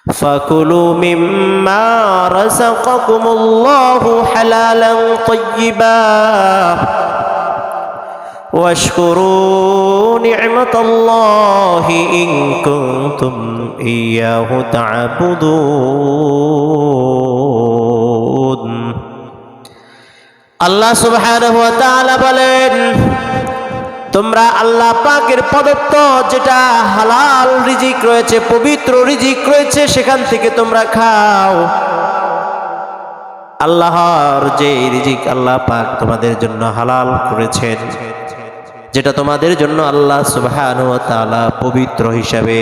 فكلوا مما رزقكم الله حلالا طيبا واشكروا نعمة الله إن كنتم إياه تعبدون আল্লাহ সুবহানাহু ওয়া তাআলা বলেন, তোমরা আল্লাহ পাকের প্রদত্ত যেটা হালাল রিজিক রয়েছে, পবিত্র রিজিক রয়েছে, সেখান থেকে তোমরা খাও। আল্লাহর যে রিজিক আল্লাহ পাক তোমাদের জন্য হালাল করেছেন, যেটা তোমাদের জন্য আল্লাহ সুবহানাহু ওয়া তাআলা পবিত্র হিসাবে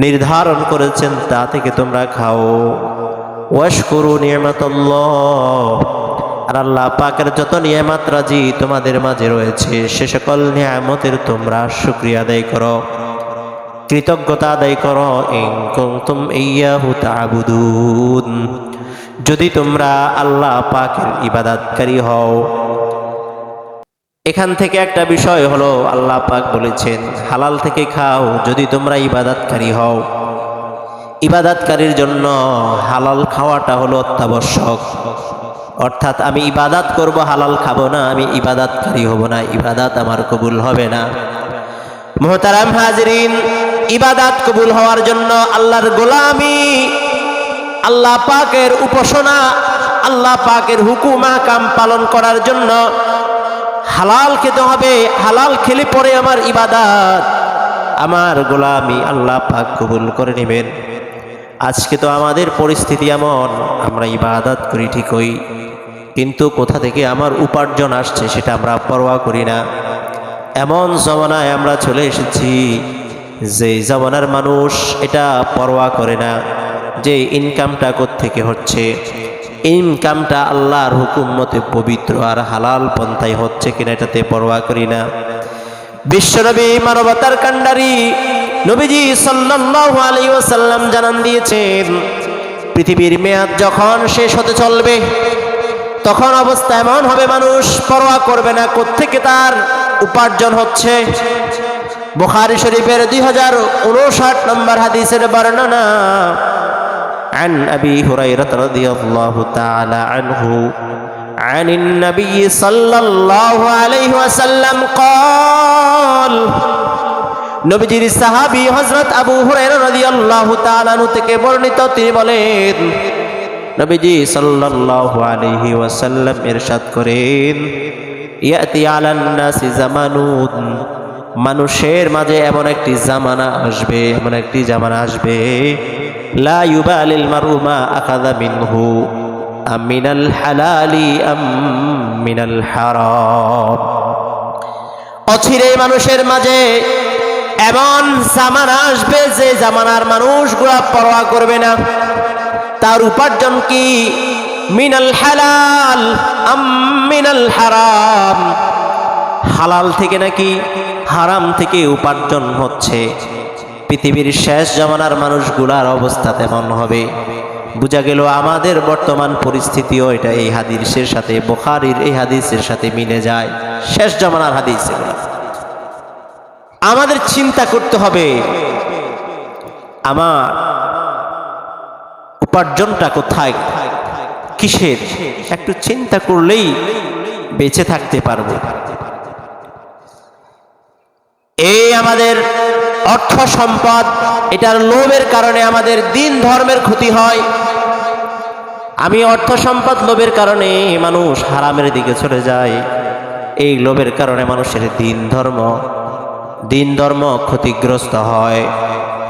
নির্ধারণ করেছেন, তা থেকে তোমরা খাও। ওয়াশকুরু নি'মাতাল্লাহ, আর আল্লাহ পাকের যত নিয়ামত রাজি তোমাদের মাঝে রয়েছে, সে সকল নিয়ামতের তোমরা শুকরিয়া আদায় করো, কৃতজ্ঞতা আদায় করো। ইন কুনতুম ইয়্যাহু তা'বুদুন, যদি তোমরা আল্লাহ পাকের ইবাদতকারী হও। এখান থেকে একটা বিষয় হলো, আল্লাহ পাক বলেছেন হালাল থেকে খাও যদি তোমরা ইবাদতকারী হও। ইবাদতকারীর জন্য হালাল খাওয়াটা হলো অত্যাবশ্যক। অর্থাৎ আমি ইবাদত করব, হালাল খাবো না, আমি ইবাদতকারী হব না, ইবাদত আমার কবুল হবে না। মুহতারাম হাজিরিন, ইবাদত কবুল হওয়ার জন্য আল্লাহর গোলামি, আল্লাহ পাকের উপাসনা, আল্লাহ পাকের হুকুম আহকাম পালন করার জন্য হালাল খেতে হবে। হালাল খেলে পরে আমার ইবাদত, আমার গোলামি আল্লাহ পাক কবুল করে নেবেন। আজকে তো আমাদের পরিস্থিতি এমন, আমরা ইবাদত করি ঠিকই, কিন্তু কোথা থেকে আমার উপার্জন আসছে সেটা আমরা পরোয়া করি না। এমন জমানায় আমরা চলে এসেছি যে জমানার মানুষ এটা পরোয়া করে না যে ইনকামটা কোত্থেকে হচ্ছে, ইনকামটা আল্লাহর হুকুম মতে পবিত্র আর হালাল পন্থায় হচ্ছে কিনা এটাতে পরোয়া করি না। বিশ্বনবী মানবতার কান্ডারি নবীজি সাল্লাল্লাহু আলাইহি ওয়াসাল্লাম জানান দিয়েছেন, পৃথিবীর মেয়াদ যখন শেষ হতে চলবে, তখন অবস্থা এমন হবে মানুষ পরোয়া করবে না কোত্থেকে তার উপার্জন হচ্ছে। বুখারী শরীফের 2059 নম্বর হাদিসের বর্ণনা, عن أبي هريرة رضي الله تعالى عنه عن النبي صلى الله عليه وسلم قال, নবীজির সাহাবী হযরত আবু হুরায়রা রাদিয়াল্লাহু তাআলা আনহু থেকে বর্ণিত, তিনি বলেন নবীজি সাল্লাল্লাহু আলাইহি ওয়াসাল্লাম ইরশাদ করেন, ইয়াতি আলান নাসি জামানুন, মানুষের মাঝে এমন একটি জামানা আসবে, এমন একটি জামানা আসবে, লা ইউবালিল মারউ মা আখাযা মিনহু আমিনাল হালালি আম মিনাল হারাম। অচিরেই মানুষের মাঝে এমন জামানা আসবে যে জামানার মানুষগুলা পরোয়া করবে না তার উপার্জন কি, মিনাল হালাল আম মিনাল হারাম, হালাল থেকে নাকি হারাম থেকে উপার্জন হচ্ছে। পৃথিবীর শেষ জামানার মানুষগুলার অবস্থা তেমন হবে। বোঝা গেল আমাদের বর্তমান পরিস্থিতিও এটা এই হাদিসের সাথে, বুখারীর এই হাদিসের সাথে মিলে যায়। শেষ জামানার হাদিস এগুলো। আমাদের চিন্তা করতে হবে আমার উপার্জনটা কোথায়, কিসের, একটু চিন্তা করলেই বেঁচে থাকতে পারবো। এই আমাদের অর্থ সম্পদ, এটার লোভের কারণে আমাদের দিন ধর্মের ক্ষতি হয়। আমি অর্থ সম্পদ লোভের কারণে মানুষ হারামের দিকে চলে যায়। এই লোভের কারণে মানুষের দিন ধর্ম ক্ষতিগ্রস্ত হয়।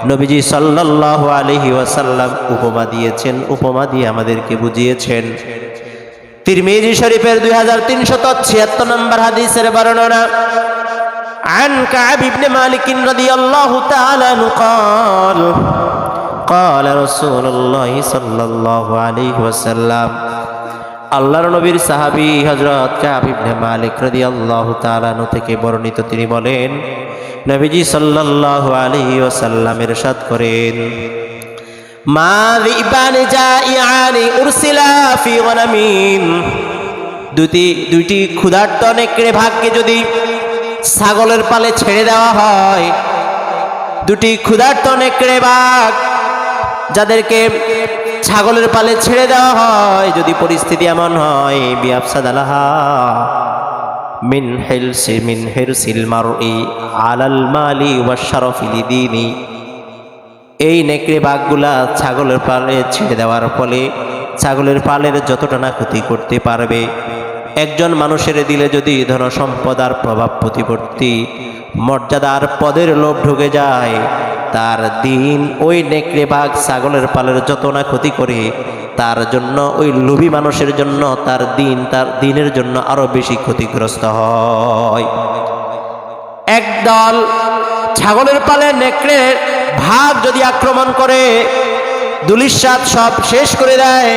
নবীজি সাল্লাল্লাহু আলাইহি ওয়াসাল্লাম উপমা দিয়েছেন, উপমা দিয়ে আমাদেরকে বুঝিয়েছেন। তিরমিজি শরীফের 2376 নম্বর হাদিসের বর্ণনা, عن كعب بن مالك رضي الله تعالى عنه قال قال رسول الله صلى الله عليه وسلم, আল্লাহর নবীর সাহাবী হযরত কাব ইবনে মালিক রাদিয়াল্লাহু তাআলা আনহু থেকে বর্ণিত, তিনি বলেন নবীজি সাল্লাল্লাহু আলাইহি ওয়াসাল্লাম ইরশাদ করেন, মা যিবানি জাইআনি উরসিলা ফি গনামিন, দুইটি ক্ষুধার্ত নেকড়ে ভাগ্যে যদি ছাগলের পালে ছেড়ে দেওয়া হয়, দুটি ক্ষুধার্ত নেকড়ে বাঘ যাদেরকে ছাগলের পালে ছেড়ে দেওয়া হয়, যদি পরিস্থিতি এমন হয় বিআফসাদালাহা মিন হিরসিল মারই আলাল মালি ওয়াশরাফি লিদীনি, এই নেকড়ে বাঘগুলা ছাগলের পালে ছেড়ে দেওয়ার ফলে ছাগলের পালের যতটা না ক্ষতি করতে পারবে, একজন মানুষের দিলে যদি ধন সম্পদ আর প্রভাব প্রতিপত্তি মর্যাদার পদের লোভ ঢুকে যায়, তার দিন ওই নেকড়ে বাঘ ছাগলের পালের যত না ক্ষতি করে, তার জন্য ওই লোভী মানুষের জন্য তার দিনের জন্য আরো বেশি ক্ষতিগ্রস্ত হয়। একদল ছাগলের পালে নেকড়ে ভাগ যদি আক্রমণ করে দুলিশাত সব শেষ করে দেয়,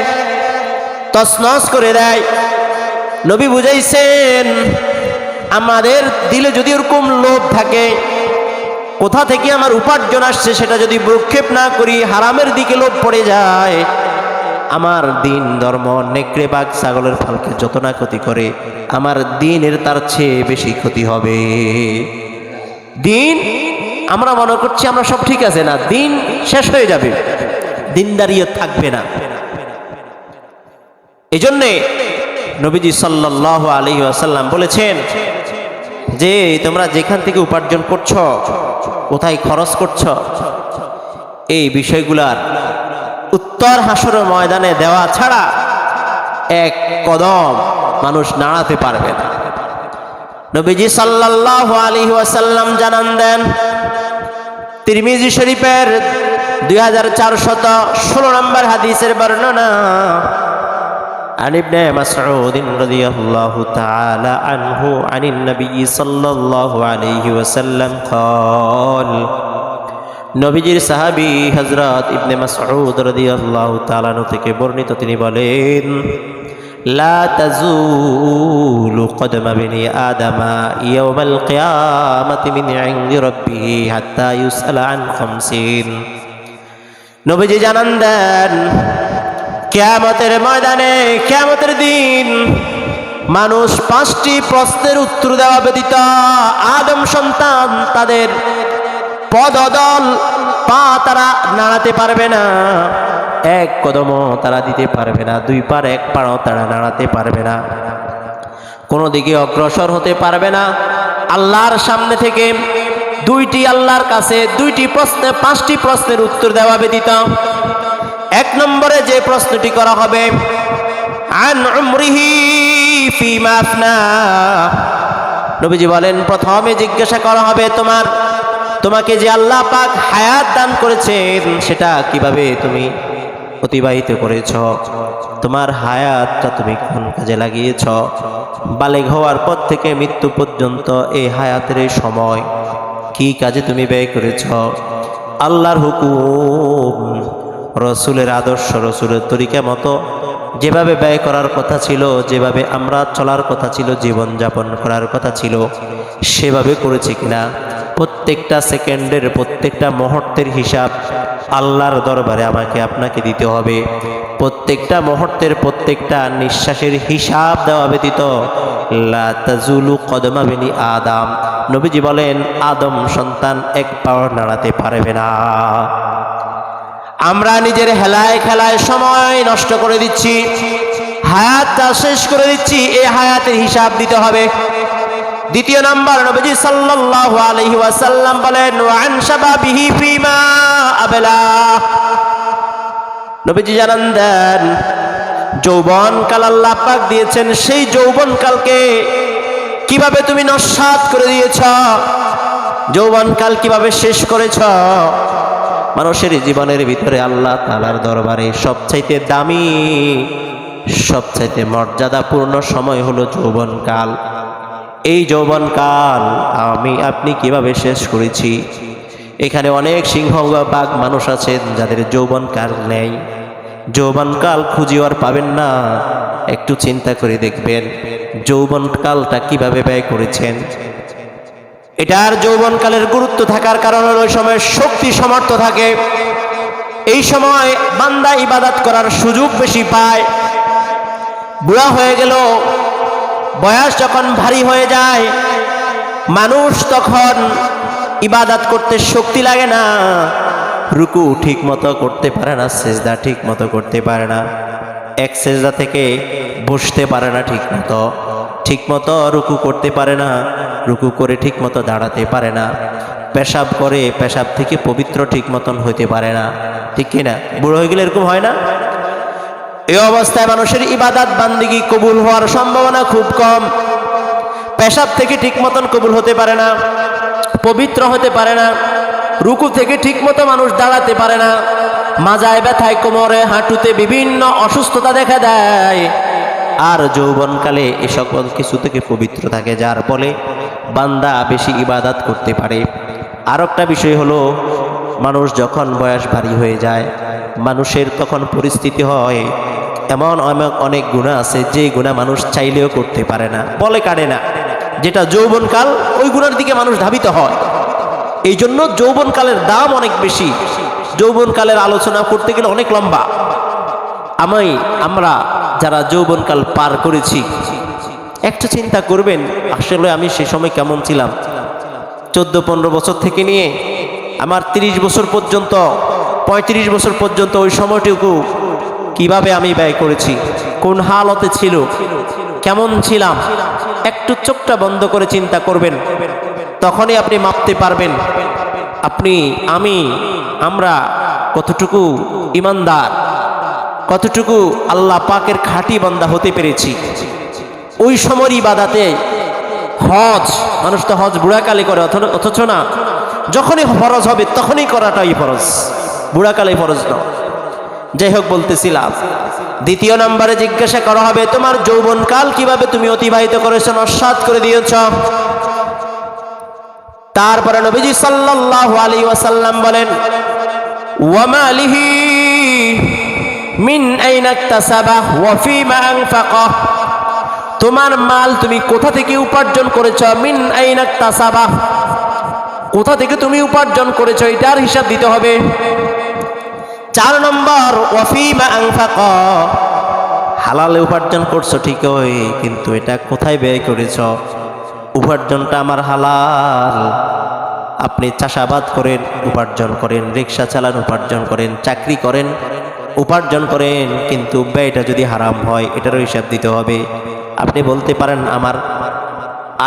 তছনছ করে দেয়, নবী বুঝাইছেন আমাদের দিলে যদি ওরকম লোভ থাকে, কোথা থেকে আমার উপার্জন আসছে সেটা যদি ভ্রুক্ষেপ না করি, হারামের দিকে লোভ পড়ে যায়, আমার দিন ধর্ম নেকড়ে বাঘ ছাগলের ফালকে যত না ক্ষতি করে, আমার দিনের তার চেয়ে বেশি ক্ষতি হবে। দিন আমরা মনে করছি আমরা সব ঠিক আছে, না, দিন শেষ হয়ে যাবে, দিনদারিয়ত থাকবে না। এই জন্যে নবীজি সাল্লাল্লাহু আলাইহি ওয়াসাল্লাম বলেছেন যে তোমরা যেখান থেকে উপার্জন করছো, কোথায় খরচ করছো, এই বিষয়গুলার উত্তর হাসরের ময়দানে দেওয়া ছাড়া এক কদম মানুষ নাড়াতে পারবে না। নবীজি সাল্লাল্লাহু আলাইহি ওয়াসাল্লাম জানান দেন, তিরমিজি শরীফের 2416 নম্বর হাদিসের বর্ণনা, عن ابن مسعود رضي الله تعالى عنه عن النبي صلى الله عليه وسلم قال, নবীজির সাহাবী হযরত ইবনে মাসউদ রাদিয়াল্লাহু তাআলা আনহু থেকে বর্ণিত, তিনি বলেন, লা তাজুলু কদমা বিনি আদামা ইয়াওমাল কিয়ামাতি মিন ইনদি রাব্বিহি হাত্তা ইউসআলা আন খামসিন। নবীজি জানান দেন, কিয়ামতের ময়দানে, কিয়ামতের দিন মানুষ 5টি প্রশ্নের উত্তর দেওয়া ব্যতীত আদম সন্তান তাদের পদদল পা তারা নাড়াতে পারবে না, এক কদমও তারা দিতে পারবে না, 2 পার 1 পাও তারা নাড়াতে পারবে না, কোনো দিকে অগ্রসর হতে পারবে না। আল্লাহর সামনে থেকে আল্লাহর কাছে 5টি প্রশ্নের উত্তর দেওয়া ব্যতীত 1 নম্বরে যে প্রশ্নটি করা হবে, আন উমরিহি ফিমা আফনা, নবীজি বলেন প্রথমে জিজ্ঞাসা করা হবে তোমাকে যে আল্লাহ পাক হায়াত দান করেছেন সেটা কিভাবে তুমি অতিবাহিত করেছ, তোমার হায়াতটা তুমি কোন কাজে লাগিয়েছ, বালেগ হওয়ার পর থেকে মৃত্যু পর্যন্ত এই হায়াতের এই সময় কি কাজে তুমি ব্যয় করেছ, আল্লাহর হুকুম, রসুলের আদর্শ, রসুলের তরিকা মতো যেভাবে ব্যয় করার কথা ছিল, যেভাবে আমরা চলার কথা ছিল, জীবনযাপন করার কথা ছিল, সেভাবে করেছি কিনা, প্রত্যেকটা সেকেন্ডের প্রত্যেকটা মুহূর্তের হিসাব আল্লাহর দরবারে আমাকে আপনাকে দিতে হবে। প্রত্যেকটা মুহূর্তের প্রত্যেকটা নিঃশ্বাসের হিসাব দেওয়া ব্যতীত লা তাজুলু কদমা বিনি আদম, নবীজি বলেন আদম সন্তান 1 পাও নাড়াতে পারবে না। আমরা নিজের হেলায় খেলায় সময় নষ্ট করে দিচ্ছি, হায়াতটা শেষ করে দিচ্ছি, এই হায়াতের হিসাব দিতে হবে। 2 নম্বর, নবীজি সাল্লাল্লাহু আলাইহি ওয়াসাল্লাম বলেন, ওয়া আন শাবাবিহি ফিমা আবলা, নবীজি জানান দেন যৌবনকাল আল্লাহ পাক দিয়েছেন, সেই যৌবনকালকে কিভাবে তুমি নস্যাৎ করে দিয়েছ, যৌবনকাল কিভাবে শেষ করেছ। মানুষের জীবনের ভিতরে আল্লাহ তাআলার দরবারে সবচাইতে দামি, সবচাইতে মর্যাদাপূর্ণ সময় হলো যৌবনকাল। এই যৌবনকাল আমি আপনি কিভাবে শেষ করেছি। এখানে অনেক সিংহ বাঘ মানুষ আছেন যাদের যৌবনকাল নেই, যৌবনকাল খুঁজেও আর পাবেন না। একটু চিন্তা করে দেখবেন যৌবনকালটা কিভাবে ব্যয় করেছেন। এটার যৌবনকালের গুরুত্ব থাকার কারণে ওই সময় শক্তি সামর্থ্য থাকে, এই সময় বান্দা ইবাদত করার সুযোগ বেশি পায়। বুড়া হয়ে গেল, বয়স যখন ভারী হয়ে যায়, মানুষ তখন ইবাদত করতে শক্তি লাগে না, রুকু ঠিক মতো করতে পারে না, সেজদা ঠিক মতো করতে পারে না, এক সেজদা থেকে বসতে পারে না ঠিক মতো রুকু করতে পারে না, রুকু করে ঠিক মতো দাঁড়াতে পারে না, পেশাব করে পেশাব থেকে পবিত্র ঠিক মতন হইতে পারে না, ঠিক কিনা? বুড়ো হয়ে গেলে এরকম হয় না? এই অবস্থায় মানুষের ইবাদত বান্দিগি কবুল হওয়ার সম্ভাবনা খুব কম। পেশাব থেকে ঠিক মতন কবুল হতে পারে না, পবিত্র হতে পারে না, রুকু থেকে ঠিক মতো মানুষ দাঁড়াতে পারে না, মাজায় ব্যথায়, কোমরে, হাঁটুতে বিভিন্ন অসুস্থতা দেখা দেয়। আর যৌবনকালে এ সকল কিছু থেকে পবিত্র থাকে, যার ফলে বান্দা বেশি ইবাদত করতে পারে। আর একটা বিষয় হলো, মানুষ যখন বয়স ভারী হয়ে যায়, মানুষের তখন পরিস্থিতি হয় এমন অনেক গুনাহ আছে যে গুনাহ মানুষ চাইলেও করতে পারে না, বলে কাটে না। যেটা যৌবনকাল, ওই গুনার দিকে মানুষ ধাবিত হয়। এই জন্য যৌবনকালের দাম অনেক বেশি। যৌবনকালের আলোচনা করতে গেলে অনেক লম্বা। আমরা যারা যৌবনকাল পার করেছি, একটা চিন্তা করবেন, আসলে আমি সে সময় কেমন ছিলাম। 14-15 বছর থেকে নিয়ে আমার 30 বছর পর্যন্ত, 35 বছর পর্যন্ত ওই সময়টুকু কিভাবে আমি ব্যয় করেছি, কোন হালতে ছিল, কেমন ছিলাম। একটু চোখটা বন্ধ করে চিন্তা করবেন, তখনই আপনি মাপতে পারবেন আমরা কতটুকু ইমানদার, কতটুকু আল্লাহ পাকের খাঁটি বান্দা হতে পেরেছি। ওই সময়ের ইবাদাতে হজ, মানুষ তো হজ বুড়াকালে করে, অথচ না, যখনই ফরজ হবে তখনই করাটাই ফরজ, বুড়াকালে ফরজ না। যাই হোক, বলতেছিলাম, দ্বিতীয় নম্বরে জিজ্ঞাসা করা হবে, তোমার যৌবনকাল কিভাবে তুমি অতিবাহিত করেছো, নস্যাৎ করে দিয়েছ। তারপরে নবীজি সাল্লাল্লাহু আলাইহি ওয়াসাল্লাম বলেন, ওয়া মালিহি মিন আইনা ইকতাসাবা ওয়া ফীমা আনফাকা, তোমার মাল তুমি কোথা থেকে উপার্জন করেছো, মিন আইনা ইকতাসাবা, কোথা থেকে তুমি উপার্জন করেছো, এটার হিসাব দিতে হবে। 4 নম্বর, ওয়া ফীমা আনফাকা, হালালে উপার্জন করছো ঠিকই, কিন্তু এটা কোথায় ব্যয় করেছো। উপার্জনটা আমার হালাল। আপনি চাষাবাদ করেন, উপার্জন করেন, রিক্সা চালান, উপার্জন করেন, চাকরি করেন, উপার্জন করেন, কিন্তু ব্যয়টা যদি হারাম হয় এটারও হিসাব দিতে হবে। আপনি বলতে পারেন আমার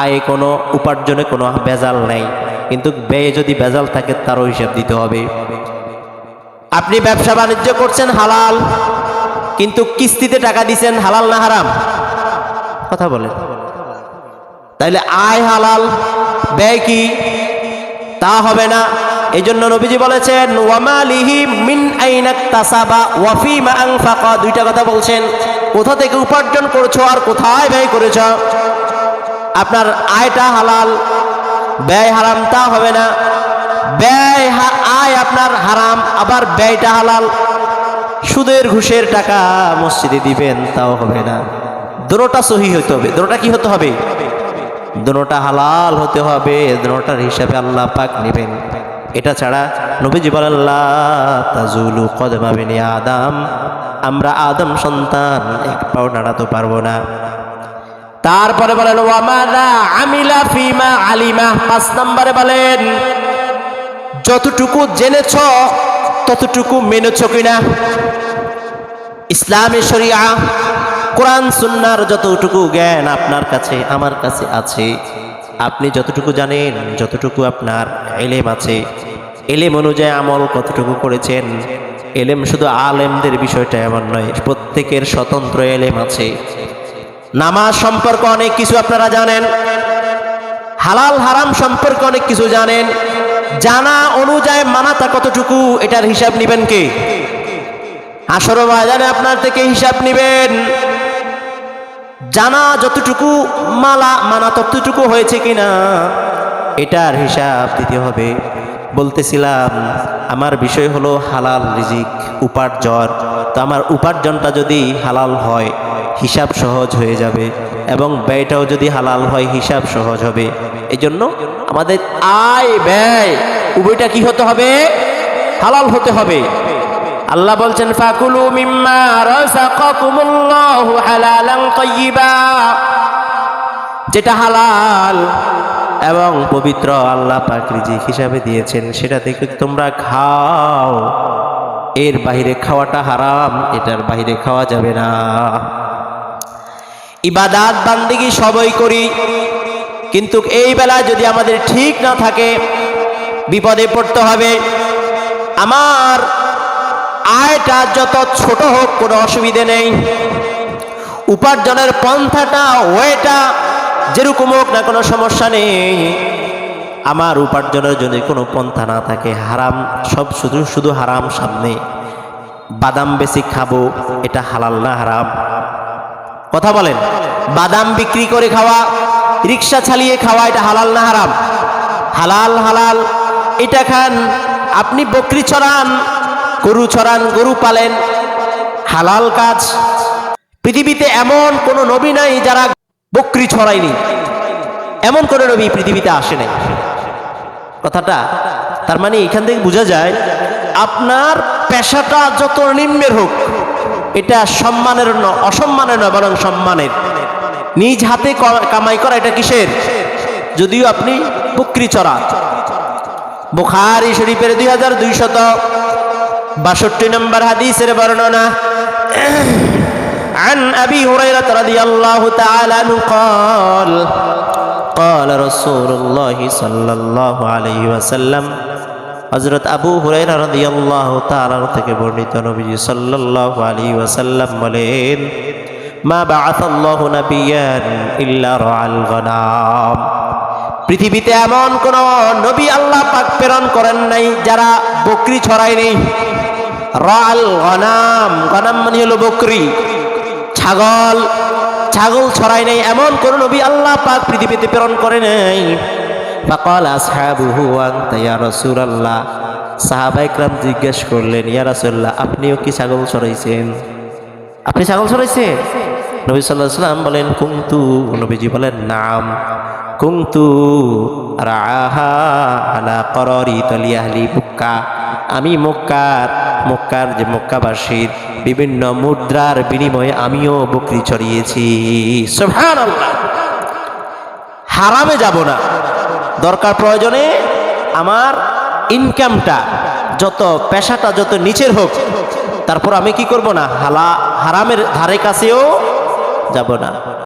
আয়ে কোনো, উপার্জনে কোনো ভেজাল নেই, কিন্তু ব্যয়ে যদি ভেজাল থাকে তারও হিসাব দিতে হবে। আপনি ব্যবসা বাণিজ্য করছেন হালাল, কিন্তু কিস্তিতে টাকা দিচ্ছেন, হালাল না হারাম? কথা বলেন। তাইলে আয় হালাল, ব্যয় কি? তা হবে না। এই জন্য নবীজি বলেছেন, ওয়া মালিহি মিন আইনা ইকতাসাবা ওয়া ফীমা আনফাকা, দুইটা কথা বলছেন, কোথা থেকে উপার্জন করছো আর কোথায় ব্যয় করেছো। আপনার আয়টা হালাল, ব্যয় হারাম, তা হবে না। আয় আপনার হারাম, আবার ব্যয়টা হালাল। সুদের ঘুষের টাকা মসজিদে দিবেন, তাও হবে না। দুটোটা সহি হতে হবে। দুটোটা কি হতে হবে? দুটোটা হালাল হতে হবে, দুটোটার হিসাবে আল্লাহ পাক নেবেন। এটা ছাড়া নবীজি বলেন, লা তাজুলু কদমা বিনি আদম, আমরা আদম সন্তান এক পাও নাড়াতে পারবো না। তারপরে বলেন, ওয়া মাযা আমিলা ফিমা আলিমা, 5 নম্বরে বলেন, যতটুকু জেনেছ ততটুকু মেনেছ কিনা। ইসলামী শরিয়া, কোরআন সুন্নাহর যতটুকু জ্ঞান আপনার কাছে আমার কাছে আছে, আপনি যতটুকু জানেন, যতটুকু আপনার ইলম আছে, ইলম অনুযায়ী আমল কতটুকু করেছেন। ইলম শুধু আলেমদের বিষয়টা এমন নয়, প্রত্যেকের স্বতন্ত্র ইলম আছে। নামাজ সম্পর্কে অনেক কিছু আপনারা জানেন, হালাল হারাম সম্পর্কে অনেক কিছু জানেন, জানা অনুযায়ী মানাটা কতটুকু, এটার হিসাব নেবেন কে? হাসর ময়দানে আপনার থেকে হিসাব নেবেন। জানা যতটুকু, মানা ততটুকু হয়েছে কিনা, এটার হিসাব দিতে হবে। বলতেছিলাম, আমার বিষয় হলো হালাল রিজিক, উপার্জন। তো আমার উপার্জনটা যদি হালাল হয় হিসাব সহজ হয়ে যাবে, এবং ব্যয়টাও যদি হালাল হয় হিসাব সহজ হবে। এই জন্য আমাদের আয় ব্যয় উভয়টা কি হতে হবে? হালাল হতে হবে। আল্লাহ বলছেন, ফাকুলু মিম্মা রাযাকাকুমুল্লাহু হালালান তাইয়্যিবা, যেটা হালাল এবং পবিত্র আল্লাহ পাক রিজিক হিসাবে দিয়েছেন, সেটা থেকে তোমরা খাও। এর বাইরে খাওয়াটা হারাম, এটার বাইরে খাওয়া যাবে না। ইবাদাত বান্দিগি সবই করি, কিন্তু এই বেলায় যদি আমাদের ঠিক না থাকে বিপদে পড়তে হবে। আমার আয়টা যত ছোট হোক কোনো অসুবিধে নেই, উপার্জনের পন্থাটা ওয়েটা যেরকম হোক না কোনো সমস্যা নেই। আমার উপার্জনের জন্য কোনো পন্থা না থাকে, হারাম সব শুধু শুধু হারাম সামনে। বাদাম বেশি খাবো, এটা হালাল না হারাম? কথা বলেন। বাদাম বিক্রি করে খাওয়া, রিক্সা চালিয়ে খাওয়া, এটা হালাল না হারাম? হালাল হালাল, এটা খান। আপনি বকরি চড়ান, গরু চড়ান, গরু পালেন, হালাল কাজ। পৃথিবীতে এমন কোন নবী নাই যারা বকরি ছড়ায়নি, এমন কোন নবী পৃথিবীতে আসে নাই। কথাটা তার মানে এখান থেকে বোঝা যায় আপনার পেশাটা যত নিম্নের হোক, এটা সম্মানের নয়, অসম্মানের নয়, বরং সম্মানের। নিজ হাতে কামাই করা, এটা কিসের? যদিও আপনি বকরি চড়ান। বুখারী শরীফের 2262 নম্বর হাদিসের বর্ণনা, عن أبي هريرة رضي الله تعالى عنه قال قال رسول الله صلى الله عليه وسلم হযরত আবু হুরায়রা রাদিয়াল্লাহু তাআলা থেকে বর্ণিত, নবীজি সাল্লাল্লাহু আলাইহি ওয়াসাল্লাম বলেন, মা বাআসাল্লাহু নাবিয়ান ইল্লা রাআল গনাম। পৃথিবীতে এমন কোন নবী আল্লাহ পাক প্রেরণ করেন নাই যারা বকরি ছড়ায়নি। রাআল গনাম, গনাম মানে হলো বকরি, ছাগল। ছাগল ছড়ায় নাই এমন কোন নবী আল্লাহ পাক পৃথিবীতে প্রেরণ করে নাই। ফাকাল আসহাবুহু আনতা ইয়া রাসূলুল্লাহ। সাহাবায়ে কেরাম জিজ্ঞেস করলেন, ইয়া রাসূলুল্লাহ, আপনিও কি ছাগল ছড়াইছেন? আপনি ছাগল ছড়াইছেন? নবী সাল্লাল্লাহু আলাইহি ওয়াসাল্লাম বলেন, কুনতু। নবীজি বলেন, নাম কুনতু রাআহা আলা করারিতাল আহলি মক্কা। আমি মক্কার যে মক্কাবাসীর বিভিন্ন মুদ্রার বিনিময়ে আমিও বকরি ছড়িয়েছি। সুবহানাল্লাহ। হারামে যাব না, দরকার প্রয়োজনে আমার ইনকামটা যত, পেশাটা যত নিচের হোক, তারপর আমি কি করব না, হারামের ধারে কাছেও যাব না।